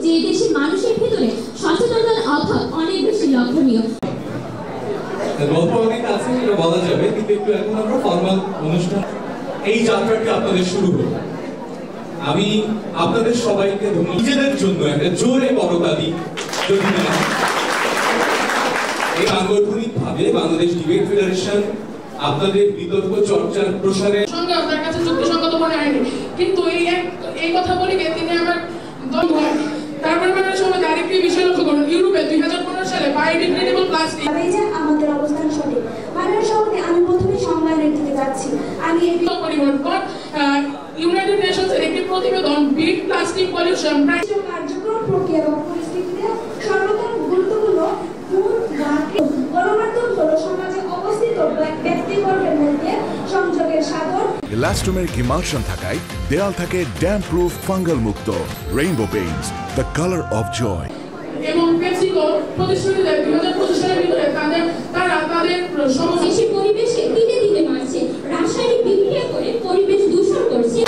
যে দেশের মানুষের ভিতরে সচেতনতার অভাব অনেক বেশি লক্ষণীয়। গল্প অনেক আছে যেটা বলা যাবে, কিন্তু একটু এখন আমরা ফর্মাল অনুষ্ঠান এই যাত্রাটি আপনাদের শুরু হলো। আমি আপনাদের সবাইকে নিজেদের জন্য একটা জোরে করতালি যদি না এই সাংগঠনিকভাবে বাংলাদেশ ডিবেট ফেডারেশন আপনাদের বিতর্ক চর্চার প্রসারের সঙ্গে আপনার কাছে যুক্তিসঙ্গত মনে হয়নি, কিন্তু এই কথা বলে তিনি আমার দল হয়। তারপরে মানে সবাই ডাইরেক্টলি বিষয় লক্ষ্য করুন, ইউরোপে 2015 সালে বায়োডিগ্রেডেবল প্লাস্টিক আমাদের অবস্থান সঠিক। মাননীয় সভাপতি, আমি প্রথমে সংজ্ঞানের দিকে যাচ্ছি। আমি এই পরিবর্তন ইউনাইটেড নেশনসের একটি প্রতিবেদন বিগ প্লাস্টিক পলিউশন কার্যক্রম প্রক্রিয়া এবং পরিস্থিতিতে সর্বতম গুরুত্বপূর্ণ গণমাধ্যম হলো সমাজে অবস্থিত ব্যক্তিবর্গের মধ্যে সংযোগের সাধন। ইলাস্টোমের ইমার্শন থাকায় দেয়াল থাকে ড্যাম্প প্রুফ ফাঙ্গাল মুক্ত। Rainbow paints, the colour of joy. এবং পেপসিকো প্রতিশ্রুতি দেয় 2025 সালের ভিতরে তাদের সমস্যা পরিবেশকে দিনে দিনে মারছে, রাসায়নিক বিক্রিয়া করে পরিবেশ দূষণ করছে।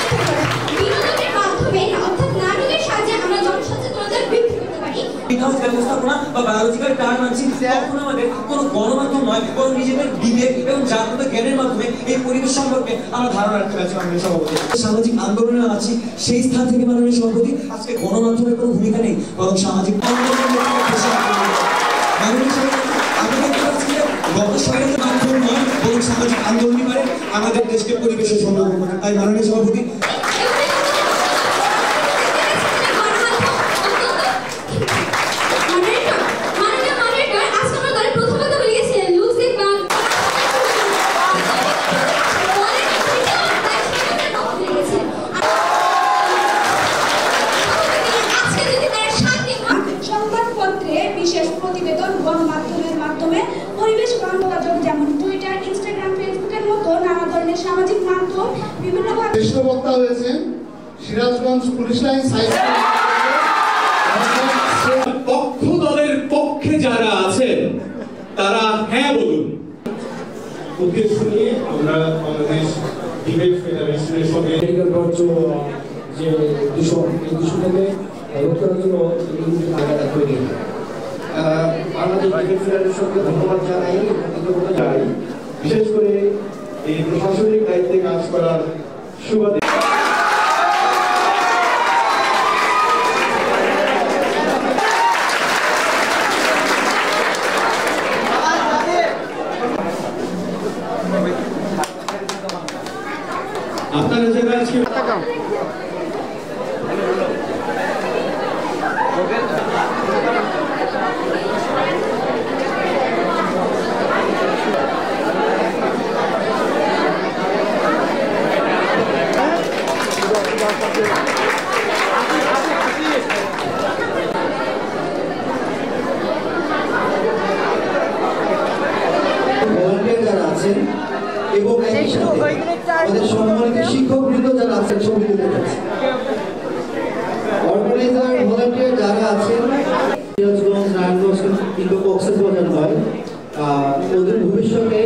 বিনোদনের মাধ্যমে অর্থাৎ নাটকের সাহায্যে আমরা জনসচেতনতা বৃদ্ধি করতে পারি। বিকাশ ব্যবস্থাপনা বা বায়োলজিক্যাল টার্ম আনছি, তখন আমাদের কোনো গণমাধ্যম নয়, বরং নিজেদের বিবেক এবং জাগ্রত জ্ঞানের মাধ্যমে এই পরিবেশ সম্পর্কে আমরা ধারণা রাখতে পারছি। মাননীয় সভাপতি, সামাজিক আন্দোলনে আছি, সেই স্থান থেকে মাননীয় সভাপতি আজকে গণমাধ্যমের কোনো ভূমিকা নেই, বরং সামাজিক আন্দোলনের মাননীয় সভাপতি আমি দেখতে পাচ্ছি যে গত সরকারের মাধ্যম নয়, বরং সামাজিক আন্দোলনই পারে আমাদের দেশকে পরিবেশের সম্ভব করে। তাই মাননীয় সভাপতি গণমাধ্যমের মাধ্যমে পরিবেশ যোগাযোগ, যেমন টুইটার, ইনস্টাগ্রাম, ফেসবুকের মতো নানা ধরনের সামাজিক মাধ্যম বিভিন্নভাবে শ্রেষ্ঠ বক্তা হয়েছেন সিরাজগঞ্জ পুলিশ লাইন পক্ষ দলের পক্ষে যারা আছেন তারা হ্যাঁ বলুন। উদ্দেশ্য নিয়ে আমরা বাংলাদেশ ডিবেট ফেডারেশনের সঙ্গে যে দূষণটাকে রোধ করার জন্য তৈরি বাংলাদেশ ডিবেট ফেডারেশনকে ধন্যবাদ জানাই, কৃতজ্ঞতা জানাই, বিশেষ করে এই প্রশাসনিক দায়িত্বে কাজ করার সুবাদে। আপনারা যারা আজকে যারা আছেন এবং আমাদের সম্মানিত শিক্ষকবৃন্দ যারা আছেন, ছবি তুলে অর্গানাইজার ভলান্টিয়ার যারা আছেন, সিরাজগঞ্জ, নারায়ণগঞ্জ কিন্তু কক্সবাজার নয়, ওদের ভবিষ্যতে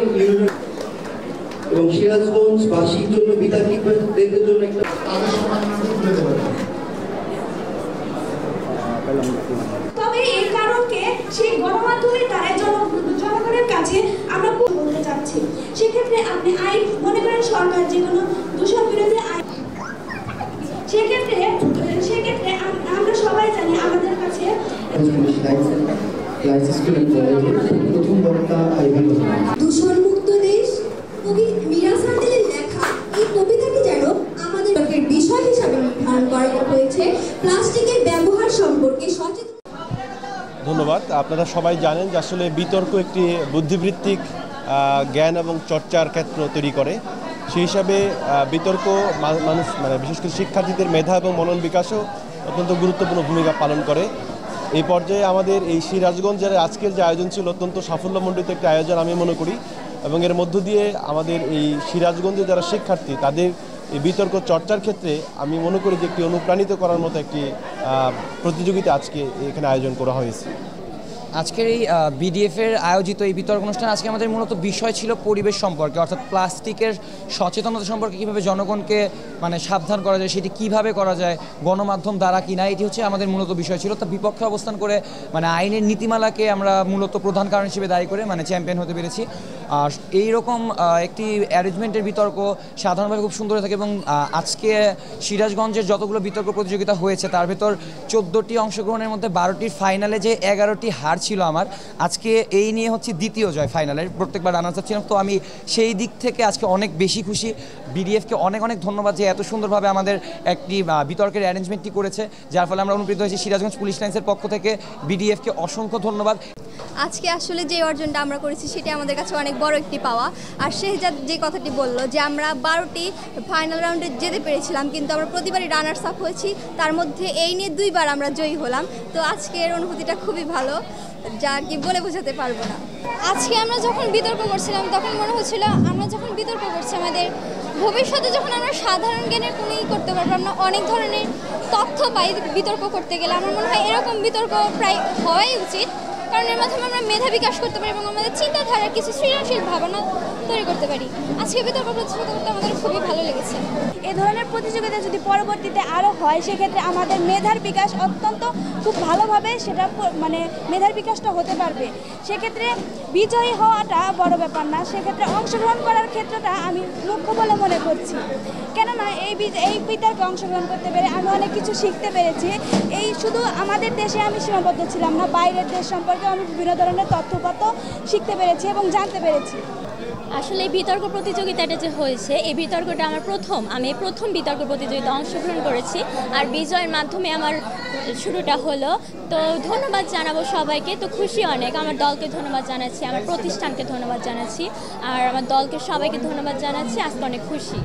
এবং সিরাজগঞ্জবাসীর জন্য বিদ্যার্থীদের জন্য একটা তবে এই কারণকে সেই গণমাধ্যমের দ্বারা জনগণের কাছে আমরা বলতে চাচ্ছি। সেক্ষেত্রে আপনি আইন মনে করেন সরকার যে কোনো দূষণ বিরোধী আইন, সেক্ষেত্রে আমরা সবাই জানি আমাদের কাছে দূষণ মুক্ত দেশ কবি মিরাজ সান্দেলের লেখা এই কবিতাটি যেন আমাদের বিষয় হিসাবে নির্ধারণ করা হয়েছে প্লাস্টিকের ব্যবহার সম্পর্কে সচেতন। ধন্যবাদ। আপনারা সবাই জানেন যে আসলে বিতর্ক একটি বুদ্ধিবৃত্তিক জ্ঞান এবং চর্চার ক্ষেত্র তৈরি করে। সেই হিসাবে বিতর্ক মানুষ বিশেষ করে শিক্ষার্থীদের মেধা এবং মনন বিকাশেও অত্যন্ত গুরুত্বপূর্ণ ভূমিকা পালন করে। এই পর্যায়ে আমাদের এই সিরাজগঞ্জের আজকের যে আয়োজন ছিল অত্যন্ত সাফল্যমণ্ডিত একটি আয়োজন আমি মনে করি, এবং এর মধ্য দিয়ে আমাদের এই সিরাজগঞ্জে যারা শিক্ষার্থী তাদের এই বিতর্ক চর্চার ক্ষেত্রে আমি মনে করি যে একটি অনুপ্রাণিত করার মতো একটি প্রতিযোগিতা আজকে এখানে আয়োজন করা হয়েছে। আজকের এই বিডিএফের আয়োজিত এই বিতর্ক অনুষ্ঠান আজকে আমাদের মূলত বিষয় ছিল পরিবেশ সম্পর্কে, অর্থাৎ প্লাস্টিকের সচেতনতা সম্পর্কে কীভাবে জনগণকে মানে সাবধান করা যায়, সেটি কিভাবে করা যায়, গণমাধ্যম দ্বারা কিনা, এটি হচ্ছে আমাদের মূলত বিষয় ছিল। তার বিপক্ষে অবস্থান করে মানে আইনের নীতিমালাকে আমরা মূলত প্রধান কারণ হিসেবে দায়ী করে মানে চ্যাম্পিয়ন হতে পেরেছি। আর এইরকম একটি অ্যারেঞ্জমেন্টের বিতর্ক সাধারণভাবে খুব সুন্দর থাকে এবং আজকে সিরাজগঞ্জের যতগুলো বিতর্ক প্রতিযোগিতা হয়েছে তার ভেতর 14টি অংশগ্রহণের মধ্যে 12টির ফাইনালে যে 11টি হার ছিল আমার, আজকে এই নিয়ে হচ্ছে দ্বিতীয় জয় ফাইনালের, প্রত্যেকবার রানার্স আপ ছিলাম। তো আমি সেই দিক থেকে আজকে অনেক বেশি খুশি। বিডিএফকে অনেক অনেক ধন্যবাদ যে এত সুন্দরভাবে আমাদের একটি বিতর্কের অ্যারেঞ্জমেন্টটি করেছে, যার ফলে আমরা অনুপ্রাণিত হয়েছি। সিরাজগঞ্জ পুলিশ লাইন্সের পক্ষ থেকে বিডিএফকে অসংখ্য ধন্যবাদ। আজকে আসলে যে অর্জনটা আমরা করেছি সেটি আমাদের কাছে অনেক বড় একটি পাওয়া। আর শেহজাদ যে কথাটি বলল যে আমরা 12টি ফাইনাল রাউন্ডে যেতে পেরেছিলাম, কিন্তু আমরা প্রতিবারই রানার্স আপ হয়েছি, তার মধ্যে এই নিয়ে 2বার আমরা জয়ী হলাম। তো আজকের অনুভূতিটা খুবই ভালো, যা কি বলে বোঝাতে পারবো না। আজকে আমরা যখন বিতর্ক করছিলাম তখন মনে হচ্ছিল আমরা যখন বিতর্ক করছি আমাদের ভবিষ্যতে যখন আমরা সাধারণ জ্ঞানের কোনোই করতে পারবো, আমরা অনেক ধরনের তথ্য পাই বিতর্ক করতে গেলে। আমার মনে হয় এরকম বিতর্ক প্রায় হওয়াই উচিত, কারণ এর মাধ্যমে আমরা মেধা বিকাশ করতে পারি এবং আমাদের চিন্তাধারার কিছু সৃজনশীল ভাবনা তৈরি করতে পারি। আজকে বিতর্ক প্রতিযোগিতা করতে আমাদের খুবই ভালো লেগেছে। এ ধরনের প্রতিযোগিতা যদি পরবর্তীতে আরও হয়, সেক্ষেত্রে আমাদের মেধার বিকাশ অত্যন্ত খুব ভালোভাবে সেটা মানে মেধার বিকাশটা হতে পারবে। সেক্ষেত্রে বিজয়ী হওয়াটা বড় ব্যাপার না, সেক্ষেত্রে অংশগ্রহণ করার ক্ষেত্রটা আমি মুখ্য বলে মনে করছি। কেননা এই বিতর্কে অংশগ্রহণ করতে পেরে আমি অনেক কিছু শিখতে পেরেছি। এই শুধু আমাদের দেশে আমি সীমাবদ্ধ ছিলাম না, বাইরের দেশ সম্পর্কে আমি বিভিন্ন ধরনের তথ্যপত্র শিখতে পেরেছি এবং জানতে পেরেছি। আসলে এই বিতর্ক প্রতিযোগিতাটা যে হয়েছে, এই বিতর্কটা আমি প্রথম বিতর্ক প্রতিযোগিতা অংশগ্রহণ করেছি, আর বিজয়ের মাধ্যমে আমার শুরুটা হলো। তো ধন্যবাদ জানাবো সবাইকে, তো খুশি অনেক। আমার দলকে ধন্যবাদ জানাচ্ছি, আমার প্রতিষ্ঠানকে ধন্যবাদ জানাচ্ছি, আর আমার দলকে সবাইকে ধন্যবাদ জানাচ্ছি। আজকে অনেক খুশি।